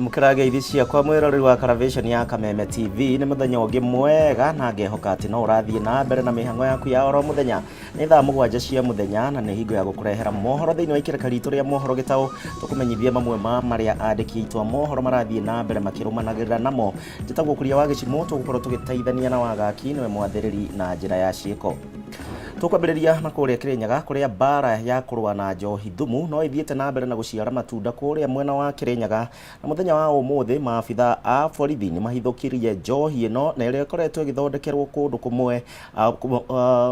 mukirage ithisia kwa mwirori wa Television ya Kameme TV ni muthenya ungi mwega na ngehoka ati no urathie na mbere na mihango yaku ya oro muthenya ni thaa 7 cia muthenya na ni hingo ya gukurehera mohoro thiini wa ikireka ritu ria mohoro gitao tukumenyithia mamwe ma maria andiki itu mohoro marathie na mbere makirumanagirira namo njitagwo kuria wa gicimo tugukorwo tugiteithania na wagaki niwe mwathiriri na njira ya ciiko. Tukwambiriria na kuria Kirinyaga kuria bara ya kurwa na njohi thumu no ithiete na mbere na guciara matunda kuria mwena wa Kirinyaga na muthenya wa umuthi maabitha a borithi ni mahithukirie njohi ino na iria ikoretwo igithondekerwo kundu kumwe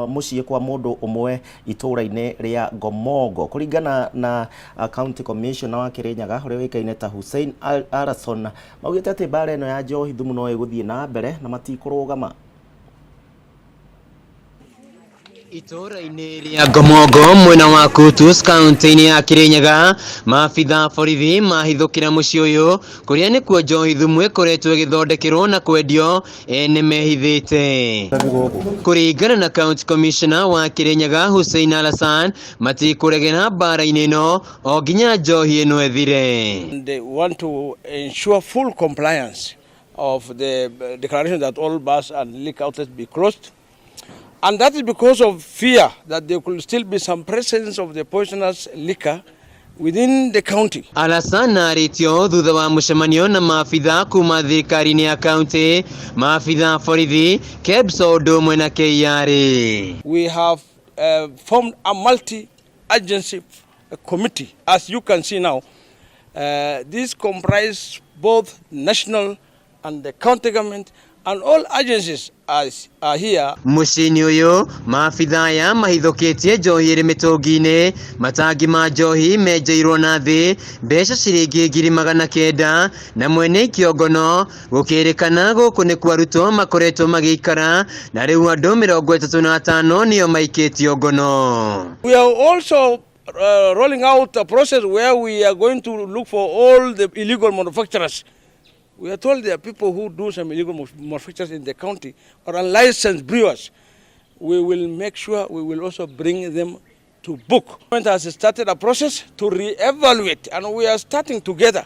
mucii kwa mundu umwe itura-ini ria Ngomongo kuringana na county commissioner wa Kirinyaga uria wikaine ta Hussein Arason maugite ati bara ino ya njohi thumu no iguthie na mbere na matikurugama. Itura-ini ria Ngomongo mwena wa Kutus county ya Kirinyaga maabitha borithi mahithukira mucii uyu kuria ni kuo njohi thumu ikoretwo igithondekerwo na kwendio ene mehithite. Kuringana na county commissioner wa Kirinyaga Hussein Alasan matikuregera bara-ini ino o nginya njohi ino ethire. They want to ensure full compliance of the declaration that all bars and liquor outlets be closed. And that is because of fear that there could still be some presence of the poisonous liquor within the county. Alasana aritio thutha wa mucemanio na maabitha kuma thirikari-ini ya county maabitha borithi KEBSO ndomwe na KRA. We have formed a multi-agency committee. As you can see now, this comprises both national and the county government and all agencies are here. Mucini uyu maabitha ya mahithukitie njohi iri mitungi-ini matangi ma njohi menjeirwo na thi mbeca ciringi 900 na mwene kiongono gukirikana guku ni kwa arutwo makoretwo magikara na riu andu 35 nio maikitio ngono. We are also rolling out a process where we are going to look for all the illegal manufacturers. We are told there are people who do some illegal manufactures in the county or unlicensed brewers. We will make sure we will also bring them to book. The government has started a process to re-evaluate, and we are starting together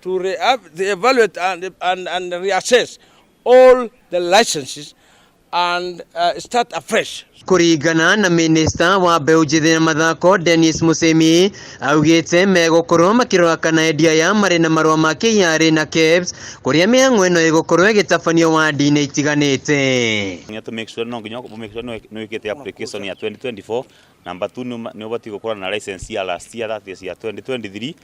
to re-evaluate and reassess all the licenses and start afresh. Kuringana na minister wa mbeu njithi na mathako Dennis Musemi augite megukorwo makirora kana endia ya mari na marua ma KRA na KEBS kuria mihango ino igukorwo igitabanio wadi-ini itiganite. To make sure no ikete application ya 2024 number 2 ni obati gukora na license ya last year, that is ya 2023.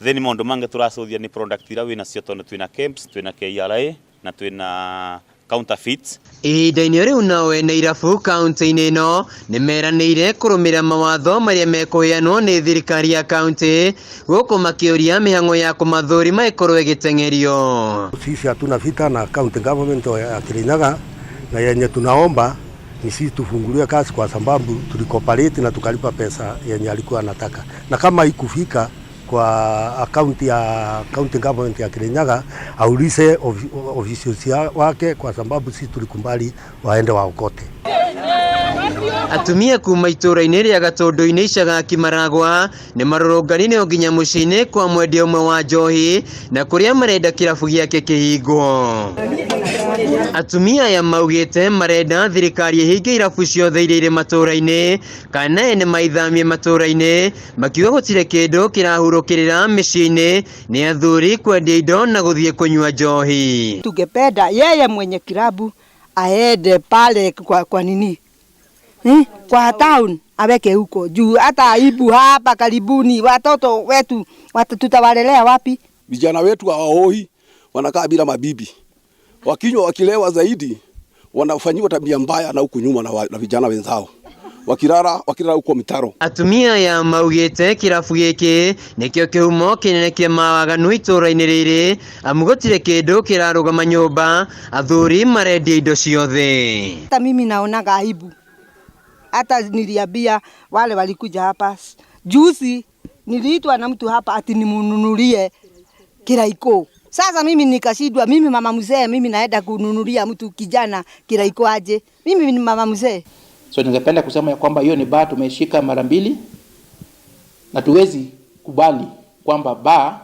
Then mondo mange turacothia ni product ira wina cio tondu twina KEBS twina KRA na twina counterfeits. Ihinda-ini riu nawe na irabu county-ini ino nimeranĩire kurumira mawatho maria mekuheanwo ni thirikari ya county guku makiuria mihango ya kumathurima ikorwo igitengerio. Sisi hatuna vita na county government ya Kirinyaga na yenye tunaomba ni sisi tufunguliwe kazi kwa sababu tulikooperate na tukalipa pesa yenye alikuwa anataka, na kama ikufika kwa account ya county government ya Kirinyaga aulize officials wake kwa sababu sisi tulikumbali waende waokote. Atumia kuma itura-ini ria Gatundu-ini Icaga Kimaragwa ni marorongani o nginya mucii-ini kwa mwendia umwe wa njohi na kuria marenda kirabu giake kihingwo. Atumia ya maugite marenda thirikari ihinge irabu ciothe iria iri matura-ini kana ene maithamie matura-ini makiuga gutire kindu kirahurukirira micii-ini ni athuri kwendia indo na guthie kunywa njohi. Tungependa yeye mwenye kirabu aende pale kwa nini kwa town aweke huko juu, hata aibu hapa karibuni watoto wetu tutawalelea wapi? Vijana wetu hawaoi, wanakaa bila mabibi, wakinywa wakilewa zaidi wanafanyiwa tabia mbaya na huku nyuma na vijana wenzao wakirara huko mitaro. Atumia ya maugite kirabu giki nikio kihumo kinene kia mawaganu itura-ini riri amugotire kindu kirarugama nyumba athuri marendia indo ciothe. Hata mimi naonaga aibu. Hata niliambia wale walikuja hapa juzi, niliitwa na mtu hapa ati nimununulie kiraiko. Sasa mimi nikashindwa, mimi mama mzee, mimi naenda kununulia mtu kijana kiraiko aje? Mimi ni mama mzee. So ningependa kusema ya kwamba hiyo ni baa tumeshika mara mbili na tuwezi kubali kwamba baa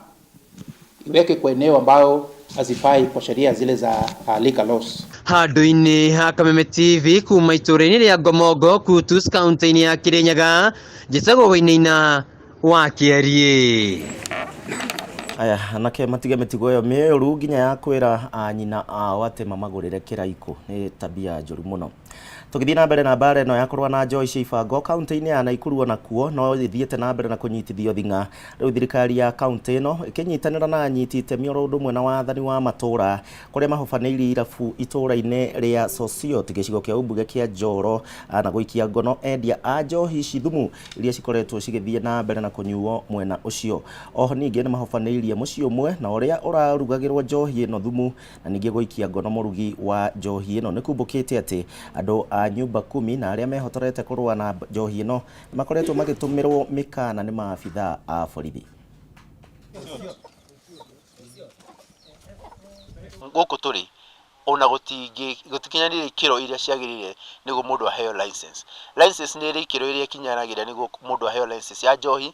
iweke kwa eneo ambayo hazifai kwa sheria zile za liquor laws. Handu-inĩ ha Kameme TV kuma itũra-inĩ rĩa Ngomongo Kutus kaunti-inĩ ya Kirinyaga, njĩtagwo Wainaina wa Kĩarie. Aya, anake matige mĩtugo ĩyo mĩũru nginya ya kwĩra anyina ao atĩ mamagũrĩre kĩraiko nĩ tabia njũru mũno. Tũgĩthiĩ na mbere na mbara ĩno ya kũrũa na njoi cia ibango kaunti-inĩ ya Naikuru nakuo no ithiĩte na mbere na kũnyitithio thing'a. Rĩu thirikari ya kaunti ĩno ĩkĩnyitanĩra na anyiti itemi oro ũndũ ũmwe na wathani wa matũra kũrĩa mahobanĩirie irabu itũra-inĩ rĩa Sosiot gĩcigo kĩa ũmbunge kĩa Njoro na gũikia ngono endia a njohi ici thumu iria cikoretwo cigĩthiĩ na mbere na kũnyuo mwena ũcio. Oho ningĩ nĩ mahobanĩirie mũciĩ ũmwe na ũrĩa ũrarugagĩrwo njohi ĩno thumu na ningĩ gũikia ngono mũrugi wa njohi ĩno. Nĩ kumbũkĩte atĩ andũ a nyumba 10 na arĩa mehotorete kũrũa na njohi ĩno makoretwo magĩtũmĩrwo mĩkana nĩ maabithaa a borithi. Gũkũ tũrĩ ona gũtikinyanĩire ikĩro iria ciagĩrĩire nĩguo mũndũ aheo license. License nĩ ĩrĩ ikĩro iria ikinyanagĩra nĩguo mũndũ aheo license ya njohi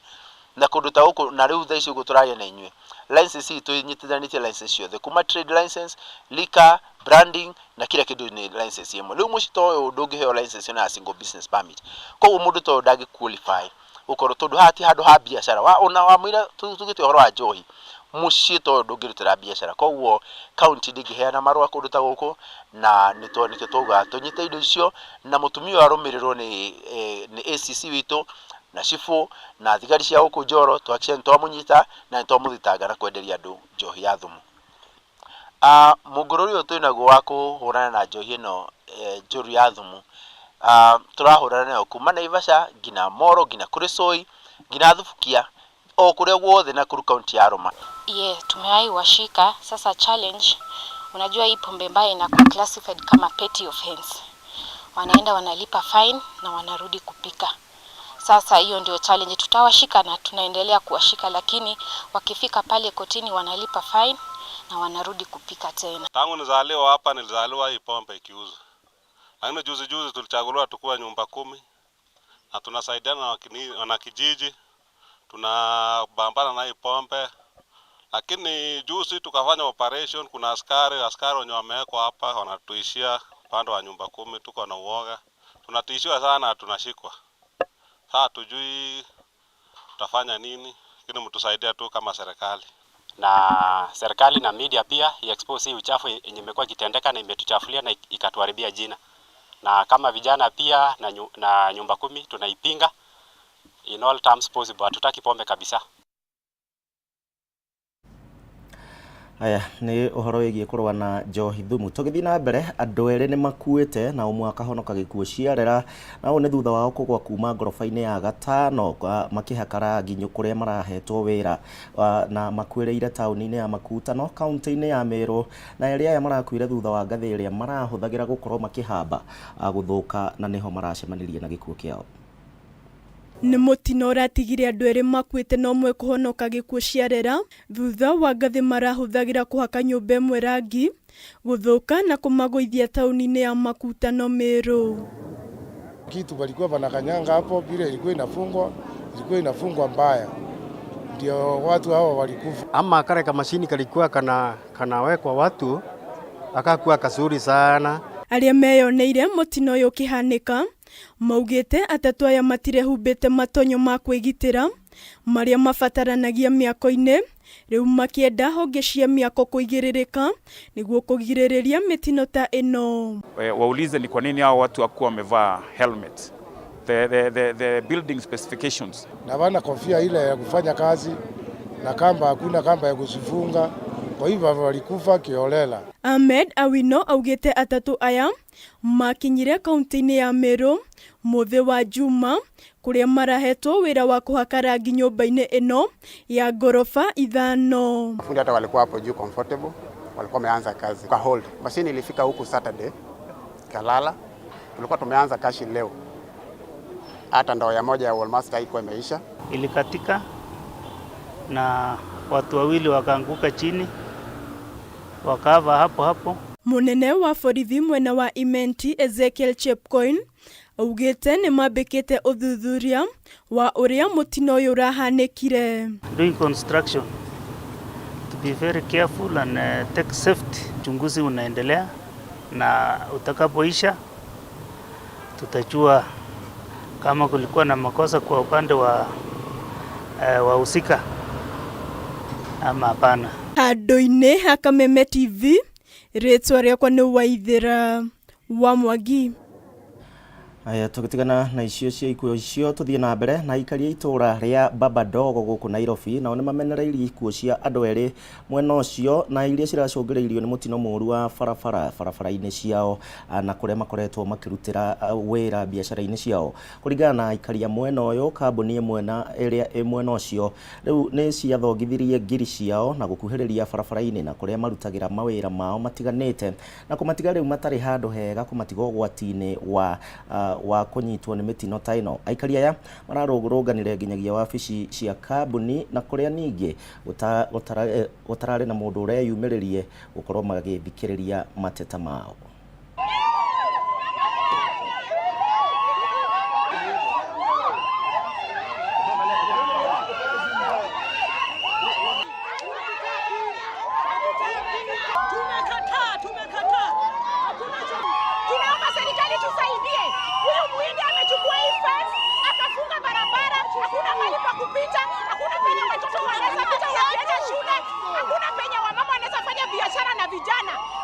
na kũndũ ta gũkũ na rĩu thaa ici ũguo tũraria na inyuĩ. License itũ inyitithanĩtie license ciothe kuma trade license, liquor, branding na kila kĩndũ nĩ license ĩmwe. Rĩu mũciĩ ta ũyũ ndũngĩheo license na single business permit. Koguo mũndũ ta ũyũ ndangĩ qualify ũkorwo tondũ hati handũ ha biacara ona wa mwĩra tugĩte ũhoro wa njohi mũciĩ ta ũyũ ndũngĩrutĩra biacara. Koguo county ndĩngĩheana marũa kũndũ ta gũkũ na nĩkĩo twauga tũnyite indo icio na mũtumia arũmĩrĩrwo nĩ ACC witũ na cifu na thigari cia gũkũ Njoro twakĩe nĩtwamũnyita na nĩtwamũthitanga na kwenderia andũ njohi ya thumu. Mũngũrũri ũyũ twĩnaguo wa kũhũrana na njohi ĩno njũru ya thumu tũrahũrana nayo kuma Naivasha nginya Moro nginya kũrĩ Soi nginya Thubukia o kũrĩa guothe na kuru kaunti ya Roma. Tumewahi washika. Sasa challenge, unajua hii pombe mbaya inakuwa classified kama petty offense. Wanaenda wanalipa fine na wanarudi kupika. Sasa hiyo ndio challenge, tutawashika na tunaendelea kuwashika, lakini wakifika pale kotini wanalipa fine na wanarudi kupika tena. Tangu nizaliwa hapa nilizaliwa hii pombe ikiuzwa. Lakini juzi tulichaguliwa tukua nyumba 10 na tunasaidiana na kijiji tunabambana na hii pombe. Lakini juzi tukafanya operation, kuna askari wenye wamewekwa hapa wanatuishia upande wa nyumba 10, tuko na uoga. Tunatishiwa sana, tunashikwa. Sasa tujui tutafanya nini, lakini mtusaidia tu kama serikali. Na serikali na media pia expose hii uchafu yenye imekuwa kitendeka na imetuchafulia na ikatuharibia jina. Na kama vijana pia na nyumba 10 tunaipinga in all terms possible. Hatutaki pombe kabisa. Aya nĩ ũhoro wĩgiĩ kũrũa na njohi thumu. Tũgĩthiĩ na mbere andũ erĩ nĩ makuĩte na ũmwe akahonoka gĩkuũ ciarera na ũũ nĩ thutha wao kũgwa kuma ngoroba-inĩ ya gatano makĩhaka rangi kũrĩa marahetwo wĩra na makuĩrĩire taũni-inĩ ya Makutano kaunti-inĩ ya Meru, na erĩ aya marakuire thutha wa ngathĩ ĩrĩa marahũthagĩra gũkorwo makĩhamba gũthũka na nĩho maracemanirie na gĩkuũ kĩao. Nĩ mũtino ũratigire andũ erĩ makuĩte na ũmwe kũhonoka gĩkuũ ciarera thutha wa ngathĩ marahũthagĩra kũhaka nyũmba ĩmwe rangi gũthũka na kũmagũithia taũni-inĩ ya Makutano Meru. Kitu walikuwa wanakanyanga hapo bila ilikuwa inafungwa mbaya, ndio watu hao walikufa. Ama kale kama mashini kalikuwa kanawekwa watu akakuwa kasuri sana. Arĩa meyoneire mũtino ũyũ ũkĩhanĩka maugĩte atatũ aya matirehumbĩte matonyo ma kwĩgitĩra marĩa mabataranagia mĩako-inĩ, rĩu makĩenda honge cia mĩako kũigĩrĩrĩka nĩguo kũgirĩrĩria mĩtino ta ĩno. Waulize ni kwa nini hao watu hawakuwa wamevaa helmet. The building specifications. Na wana kofia ile ya kufanya kazi na kamba, hakuna kamba ya kusifunga, kwa hivyo walikufa kiolela. Ahmed Awino augĩte atatũ aya makinyire kaunti-inĩ ya Meru mũthĩ wa Juma kũrĩa marahetwo wĩra wa kũhaka rangi nyũmba-inĩ ĩno ya ngorofa 5. Fundi hata walikuwa hapo juu comfortable, walikuwa wameanza kazi kwa hold. Mashini ilifika huku Saturday kalala, tulikuwa tumeanza kashi leo. Hata ndoo ya moja ya Wallmaster haikuwa imeisha, ilikatika na watu wawili wakaanguka chini wakava hapo. Munene wa borithi mwena wa Imenti Ezekiel Chepkoin augĩte nĩ mambĩkĩte ũthuthuria wa ũrĩa mũtino ũyũ ũrahanĩkire. Doing construction be very careful and take safety. Uchunguzi unaendelea na utakapoisha tutajua kama kulikuwa na makosa kwa upande wa wahusika ama hapana. Handũ-inĩ ha Kameme TV, rĩtwa rĩakwa nĩ Waithĩra wa Mwangi. Aya tugitigana na icio cia ikuo icio tuthie na mbere na ikaria itura ria Babadogo guku Nairobi nao ni mamenereirie ikuo cia andu eri mwena ucio na iria ciracungiriirio ni mutino muru wa barabara-ini ciao na kuria makoretwo makirutira wira biacara-ini ciao kuringana na ikaria mwena uyu kambuni mwena iria mwena ucio riu ni ciathongithirie ngiri ciao na gukuhiriria barabara-ini na kuria marutagira mawira mao matiganite na kumatiga riu matari handu hega kumatiga gwatini wa kunyitwo ni mitino ta ino. Aikari aya mararũrũnganire nginyagia wabici cia kambuni na kuria ningi utarari na mundu ureyumiririe gukorwo magithikiriria mateta mao.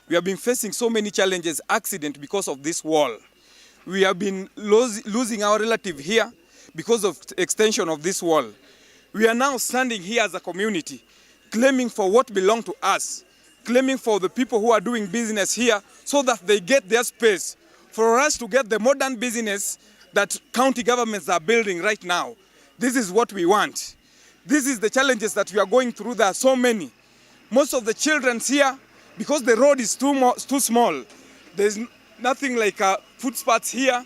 We have been facing so many challenges, accidents because of this wall. We have been losing our relative here because of extension of this wall. We are now standing here as a community, claiming for what belongs to us, claiming for the people who are doing business here so that they get their space, for us to get the modern business that county governments are building right now. This is what we want. This is the challenges that we are going through. There are so many. Most of the children here, because the road is too small, there's nothing like footpaths here.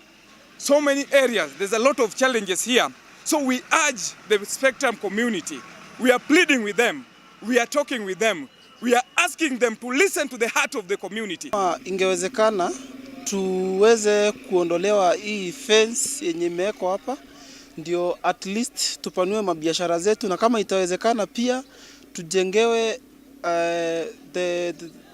So many areas, there's a lot of challenges here. So we urge the Spectrum community. We are pleading with them. We are talking with them. We are asking them to listen to the heart of the community. Ingewezekana tuweze kuondolewa hii fence yenye imewekwa hapa, ndio at least tupanue mabiashara zetu, na kama itawezekana pia tujengewe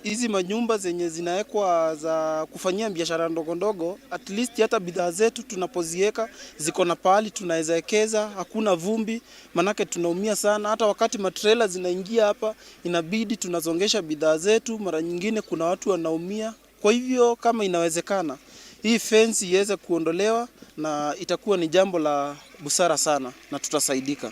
hizi manyumba zenye zinawekwa za kufanyia biashara ndogo ndogo, at least hata bidhaa zetu tunapoziweka ziko na pahali tunaweza wekeza, hakuna vumbi, manake tunaumia sana. Hata wakati matrela zinaingia hapa inabidi tunazongesha bidhaa zetu, mara nyingine kuna watu wanaumia. Kwa hivyo kama inawezekana hii fence iweze kuondolewa, na itakuwa ni jambo la busara sana na tutasaidika.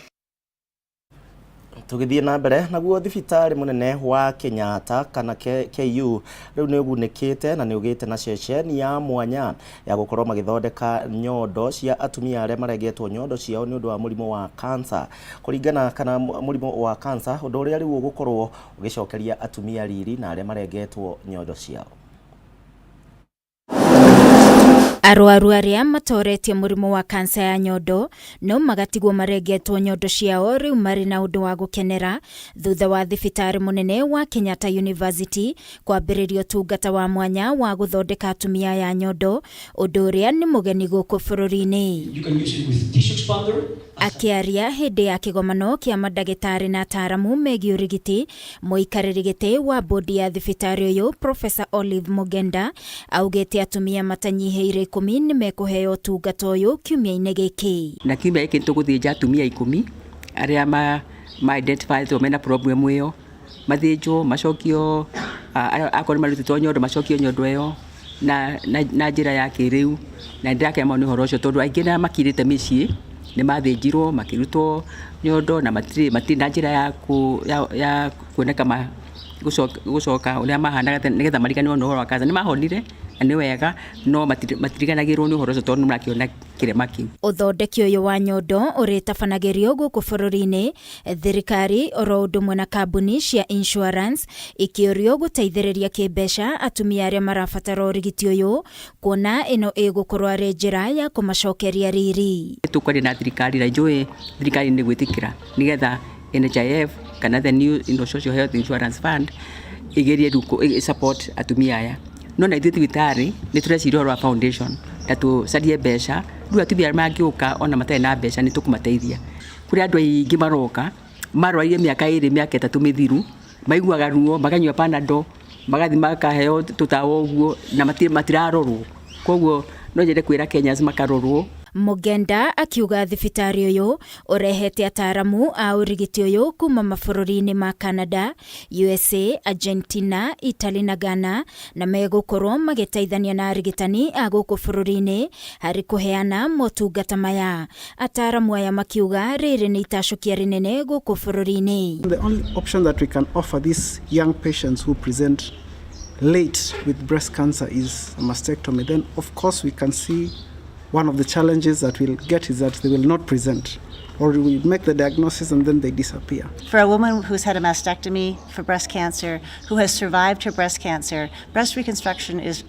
Tugithie na mbere naguo thibitari munene wa Kenyatta kana KU riu ni ugunikite na ni ugite na ceceni ya mwanya ya gukorwo magithondeka nyondo cia atumia aria maregetwo nyondo ciao ni undu wa murimo wa cancer. Kuringana kana murimo wa cancer undu uria riu ugukorwo ugicokeria atumia riri na aria maregetwo nyondo ciao. Arwaru aria matoretie murimo wa kansa ya nyondo no magatigwo maregetwo nyondo ciao riu mari na undu wa gukenera thutha wa thibitari munene wa Kenyatta University kwambiririo tungata wa mwanya wa guthondeka atumia ya nyondo, undu uria ni mugeni guku bururi-ini. Akiaria hindi ya kigomano kia madagitari na ataramu megie urigiti, muikariri giti wa bodi ya thibitari uyu Professor Olive Mugenda augite atumia matanyiheire 10 ni mekuheo tungata uyu kiumia-ini giki. Na kiumia giki tuguthinja atumia 10 aria ma identify to mena problem iyo, mathinjwo macokio akori marutitwo nyondo macokio nyondo iyo na njira ya kiriu, na ndirakema ni horo ucio tondu aingi na makirite micii ni mathinjirwo makirutwo nyondo na matiri na njira ya kuoneka gucoka uria mahanaga nigetha mariganirwo ni horo wa kansa. Ni mahonire na ni wega no matiriganagirwo ni horo ucio tondu marakiona kirema kiu. Uthondeki uyu wa nyondo uritabanagĩrio guku bururi-ini, thirikari oro undu mwe na kambuni cia insurance ikiorio guteithĩrĩria kĩmbeca atumia aria marabatara urigiti uyu, kuona ino igukorwo ari njira ya kumacokeria riri. Tukwari na thirikari na njui thirikari ni gwitikira nigetha NHIF kana the new social health insurance fund igerie support atumia aya. No na ithuĩ thibitari ni tureciria oro foundation na tucarie mbeca riu atumia mangiuka ona matarĩ na mbeca ni tukumateithia. Kuri andu aingi maroka marwaire miaka 2 miaka 3 mithiru maiguaga ruo maganyua panado magathi makaheo tutawo guo na matirarorwo koguo no nyende kwira Kenyans makarorwo. Mugenda akiuga thibitari uyu urehete ataramu a urigiti uyu kuma mabũrũri-inĩ ma Canada, USA, Argentina, Italy na Ghana na megukorwo magĩteithania na arigitani a gũkũ bũrũri-inĩ harĩ kũheana motungata maya. Ataramu aya makiuga rĩrĩ nĩ itacukia rĩnene gũkũ bũrũri-inĩ. The only option that we can offer these young patients who present late with breast cancer is a mastectomy. Then of course we can see one of the challenges that we'll get is that they will not present, or we make the diagnosis and then they disappear. For a woman who's had a mastectomy for breast cancer, who has survived her breast cancer, breast reconstruction is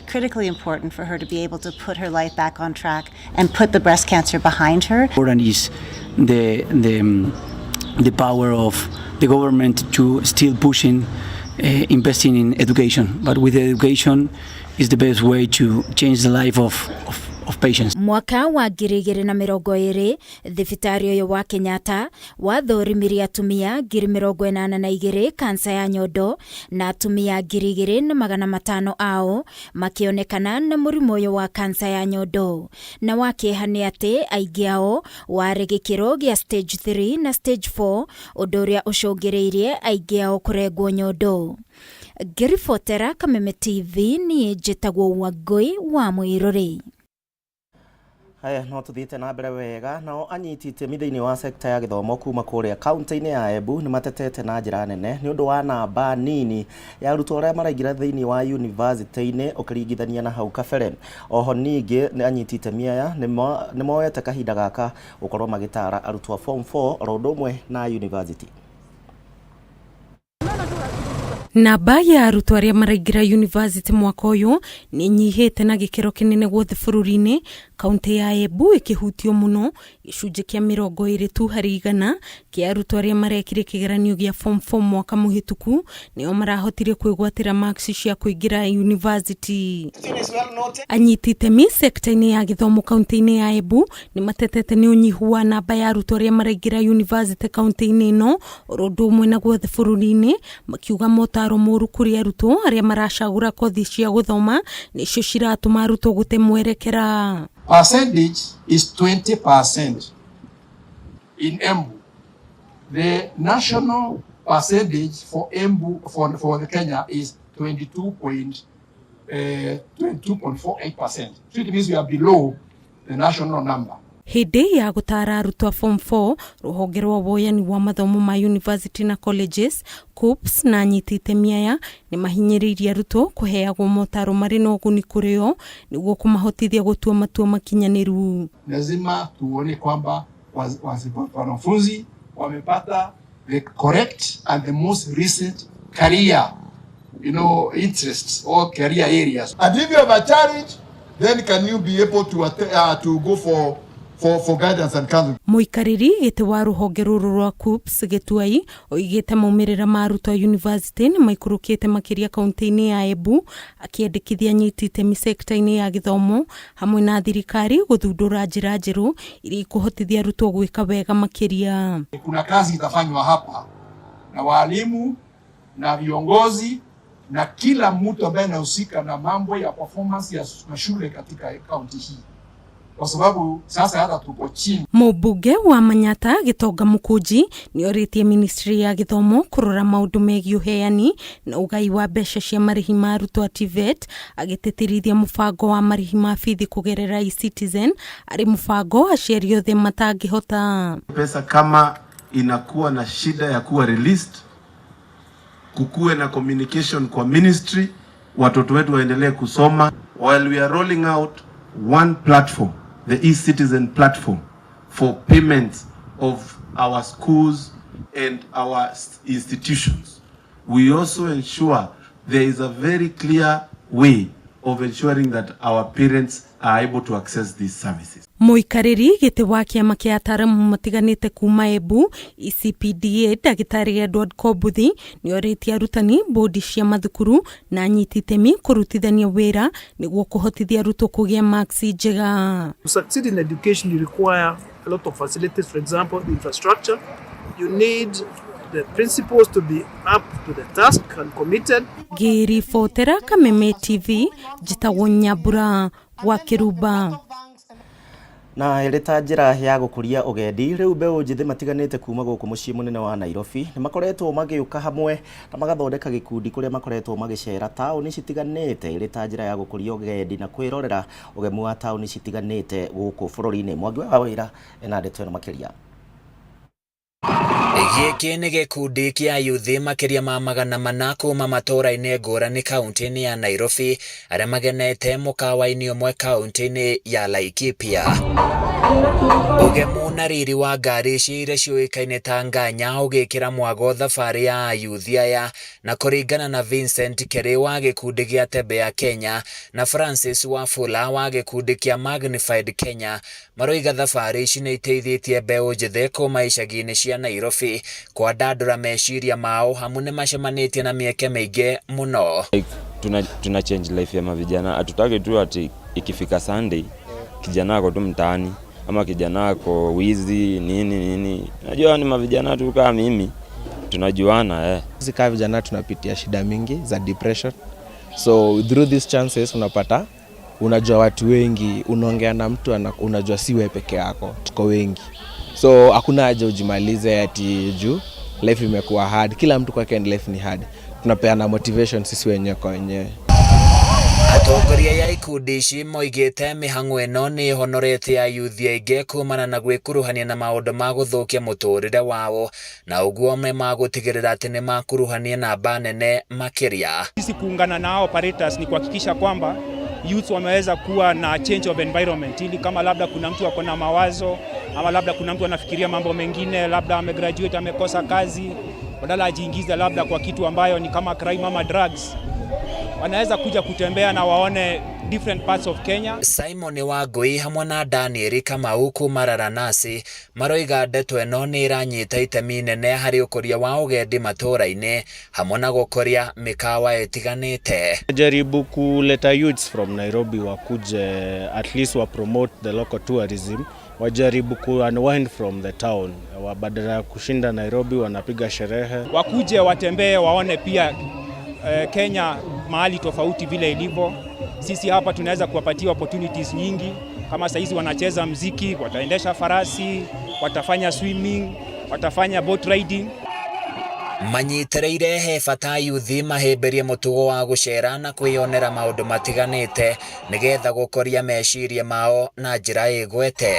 critically important for her to be able to put her life back on track and put the breast cancer behind her. Important is the power of the government to still pushing investing in education, but with education is the best way to change the life of patients. Mwaka wa 2020 thibitari uyu wa Kenyatta wathũrimirie atumia 82,000 kansa ya nyondo na atumia 2,500 ao makionekana na mũrimũ uyu wa kansa ya nyondo, na wakĩhani atĩ aingĩ ao warĩ gĩkĩro gĩa stage 3 na stage 4 ũndũ ũrĩa ũcũngĩrĩirie aingĩ ao kũrengwo nyondo. Ngĩribotera Kameme TV niĩ njĩtagwo Wangui wa Mũirũrĩ. Haya no tuthite na mbere wega nao anyiti itemi thĩinĩ wa sekta ya gĩthomo kuma kũrĩa kaunti-inĩ ya Embu nĩ matetete na njĩra nene nĩ ũndũ wa namba nini ya arutwo arĩa maraingĩra thĩinĩ wa university-inĩ ũkĩringithania na hau kabere. Oho ningĩ anyiti itemi aya nĩ moete kahinda gaka gũkorwo magĩtara arutwo form 4 oro ũndũ ũmwe na university. Namba ya arutwo arĩa maraingĩra university mwaka ũyũ nĩ nyihĩte na gĩkĩro kĩnene guothe bũrũri-inĩ. Kaunti ya Embu ĩkĩhutio mũno gĩcunjĩ kĩa 20% kĩa arutwo arĩa marekire kĩgeranio gĩa form 4 mwaka mũhĩtũku nĩo marahotire kwĩgwatĩra marks cia kũingĩra university. Anyiti itemi sekta-inĩ ya gĩthomo kaunti-inĩ ya Embu nĩ matetete nĩ ũnyihu wa namba ya arutwo arĩa maraingĩra university kaunti-inĩ ĩno oro ũndũ ũmwe na guothe bũrũri-inĩ, makiuga motaro moru kũrĩ arutwo arĩa maracagũra kothi cia gũthoma nĩcio ciratũma arutwo gũte mwerekera. Percentage is 20% in Embu. The national percentage for Embu for the Kenya is 22.48%. So it means we are below the national number. Hĩndĩ ya gũtara arutwo form 4 rũhonge rwa woyani wa mathomo ma university na colleges KUPS na anyiti itemi aya nĩ mahinyĩrĩirie arutwo kũheagwo motaro marĩ na ũguni kũrĩ o nĩguo kũmahotithia gũtua matua makinyanĩru. Lazima tuone kwamba wanafunzi wamepata the correct and the most recent career interests or career areas. And if you have a challenge, then can you be able to go for guidance and counsel. Mũikarĩri gĩtĩ wa rũhonge rũrũ rwa KUPS Gĩtuai oigĩte maumĩrĩra ma arutwo a university nĩ maikũrũkĩte makĩria kaunti-inĩ ya Embu, akĩendekithia anyiti itemi sekta-inĩ ya gĩthomo hamwe na thirikari gũthundũra njĩra njerũ iria ikũhotithia arutwo gwĩka wega makĩria. Kuna kazi itafanywa hapa na walimu na viongozi na kila mtu ambaye anahusika na mambo ya performance ya mashule katika kaunti hii. Kwa sababu sasa hata tuko chini. Mũmbunge wa Manyatta Gĩtonga Mũkũnji nĩ orĩtie ministry ya gĩthomo kũrora maũndũ megiĩ ũheani na ũgai wa mbeca cia marĩhi ma arutwo a TVET, agĩtĩtĩrithia mũbango wa marĩhi ma bithi kũgerera e-Citizen arĩ mũbango aciari othe matangĩhota. Pesa kama inakuwa na shida ya kuwa released, kukuwe na communication kwa ministry, watoto wetu waendelee kusoma while we are rolling out one platform, the e-Citizen platform for payments of our schools and our institutions. We also ensure there is a very clear way of ensuring that our parents are able to access these services. Mũikarĩri gĩtĩ wa kĩama kĩa ataramu matiganĩte kuma Embu ECPDA Ndagĩtarĩ Edward Kobuthi nĩ orĩtie arutani, bodi cia mathukuru na anyiti itemi kũrutithania wĩra nĩguo kũhotithia arutwo kũgĩa marks njega. To succeed in education, you require a lot of facilities. For example, the infrastructure. You need the principals to be up to the task and committed. Ngĩribotera Kameme TV njĩtagwo Nyambura wa Kĩruba. Na ĩrĩ ta njĩra ya gũkũria ũgendi, rĩu mbeũ njĩthĩ matiganĩte kuma gũkũ mũciĩ mũnene wa Nairobi nĩ makoretwo magĩũka hamwe na magathondeka gĩkundi kũrĩa makoretwo magĩcera taũni citiganĩte ĩrĩ ta njĩra ya gũkũria ũgendi na kwĩrorera ũgemu wa taũni citiganĩte gũkũ bũrũri-inĩ. Mwangi wa wĩra ena ndeto ĩno makĩria. Gĩkĩ nĩ gĩkundi kĩa yuthi makĩria ma 400 kuma matũũra-inĩ ngũrani kaunti-inĩ ya Nairobi arĩa magenete mũkawa-inĩ ũmwe kaunti-inĩ ya Laikipia. Ũgemu na riri wa ngari ici iria ciũĩkaine ta nganya ũgĩkĩra mwago thabarĩ ya yuthi aya, na kũringana na Vincent Kerĩ wa gĩkundi gĩa Tembea Kenya na Francis Wafula wa gĩkundi kĩa Magnified Kenya, maroiga thabarĩ ici nĩ iteithĩtie mbeũ njĩthĩ kuma icagi-inĩ cia Nairobi kwandandũra meciria mao hamu nĩ macemanĩtie na mĩeke mĩingĩ mũno. Tuna change life ya mavijana, hatutaki tu ati ikifika Sunday kijana ako tu mtaani ama kijana ako wizi nini. Najua ni mavijana tu kama mimi tunajuana Sisi kama vijana tunapitia shida mingi za depression. So through these chances unapata unajua watu wengi, unaongea na mtu unajua si wewe peke yako, tuko wengi. So hakuna haja ujimalize ati juu life imekuwa hard. Kila mtu kwake life ni hard. Tunapeana motivation sisi wenyewe kwa wenyewe. Atongoria ya ikundi ici moigĩte mĩhang'o ĩno nĩ ĩhonorete ayuthi aingĩ kumana na gwĩkuruhania na maũndũ ma gũthũkia mũtũrĩre wao, na ũguo magũtigĩrĩra atĩ nĩ makuruhania namba nene makĩria. Sisi kuungana na operators ni kuhakikisha kwamba youth wameweza kuwa na change of environment, ili kama labda kuna mtu ako na mawazo ama labda kuna mtu anafikiria mambo mengine, labda amegraduate amekosa kazi, badala ajiingize labda kwa kitu ambayo ni kama crime ama drugs, wanaweza kuja kutembea na waone different parts of Kenya. Simon Wangui hamwe na Daniel Kamau kuma Raranasi maroiga ndeto ĩno nĩ ĩranyita itemi inene harĩ ũkũria wa ũgendi matũũra-inĩ hamwe na gũkũria mĩkawa ĩtiganĩte. Jaribu kuleta youths from Nairobi wakuje at least wa promote the local tourism, wajaribu ku unwind from the town, badala ya kushinda Nairobi wanapiga sherehe. Wakuje watembee waone pia Kenya mahali tofauti vile ilivyo. Sisi hapa tunaweza kuwapatia opportunities nyingi, kama saizi wanacheza mziki, wataendesha farasi, watafanya swimming, watafanya boat riding. Manyitĩrĩire he bata yuthi mahĩmbĩrie mũtugo wa gũcera na kwĩyonera maũndũ matiganĩte nĩgetha gũkũria meciria mao na njĩra ĩgwete.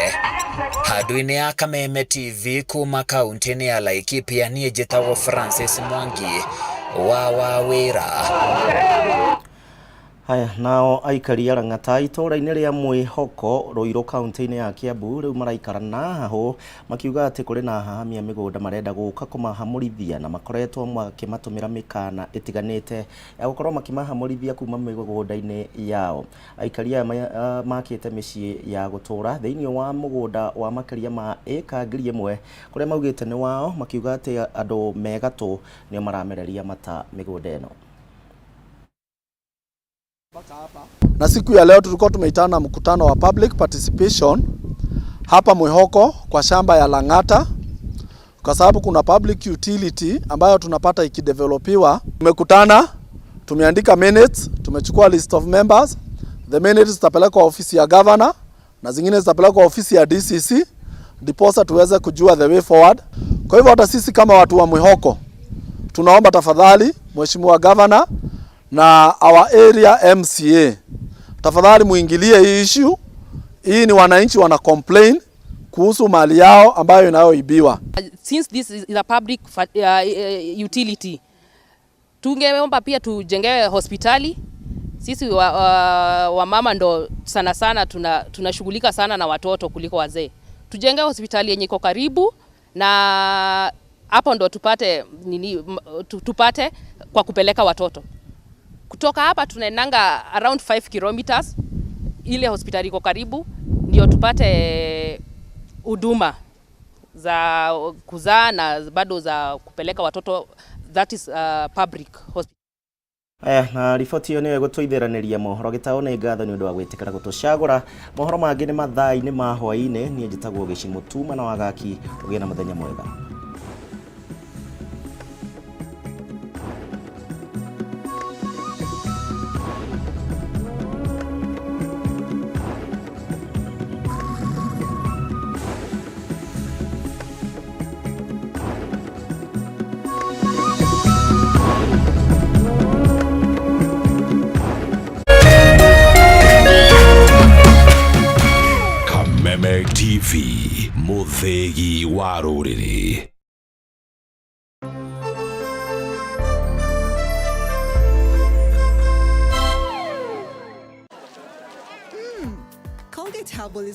Handũ-inĩ ya Kameme TV kuma kaunti-inĩ ya Laikipia, niĩ njĩtagwo Francis Mwangi wa wĩra. Haya, nao aikari a Lang'ata itũũra-inĩ rĩa Mwĩhoko Ruiru kaunti-inĩ ya Kiambu rĩu maraikara na haho makiuga atĩ kũrĩ na hahamia mĩgũnda marenda gũka kũmahamũrithia na makoretwo makĩmatũmĩra mĩkana ĩtiganĩte ya gũkorwo makĩmahamũrithia kuma mĩgũnda-inĩ yao. Aikari aya makĩte mĩciĩ ya gũtũũra thĩinĩ wa mũgũnda wa makĩria ma ĩka 1,000 kũrĩa maugĩte nĩ wao, makiuga atĩ andũ megatũ nĩo maramereria mata mĩgũnda ĩno. Na siku ya leo tulikuwa tumeitana mkutano wa public participation hapa Mwihoko kwa shamba ya Lang'ata, kwa sababu kuna public utility ambayo tunapata ikidevelopiwa. Tumekutana, tumeandika minutes, tumechukua list of members. The minutes zitapelekwa ofisi ya governor na zingine zitapelekwa ofisi ya DCC ndiposa tuweze kujua the way forward. Kwa hivyo hata sisi kama watu wa Mwihoko tunaomba tafadhali Mheshimiwa Governor na our area MCA, tafadhali muingilie hii issue. Hii ni wananchi wana complain kuhusu mali yao ambayo inayoibiwa. Since this is a public utility, tungeomba pia tujengewe hospitali. Sisi wa mama ndo sana tunashughulika sana na watoto kuliko wazee. Tujenge hospitali yenye iko karibu na hapo ndo tupate kwa kupeleka watoto. Kutoka hapa tunaendanga around 5 kilometers, ile hospitali iko karibu ndio tupate huduma za kuzaa na bado za kupeleka watoto, that is public hospital. Na riboti iyo niyo gutũithĩranĩria mohoro gĩtaũ nĩ ngatho nĩ ũndũ wa gwĩtĩkĩra gũtũcagũra. Mohoro mangĩ nĩ mathaa-inĩ ma hwaĩ-inĩ. Niĩ njĩtagwo Gĩci Mũtuma na wagaki ũgĩe na mũthenya mwega. TV, muthegi wa rũrĩrĩ. Colgate Herbal is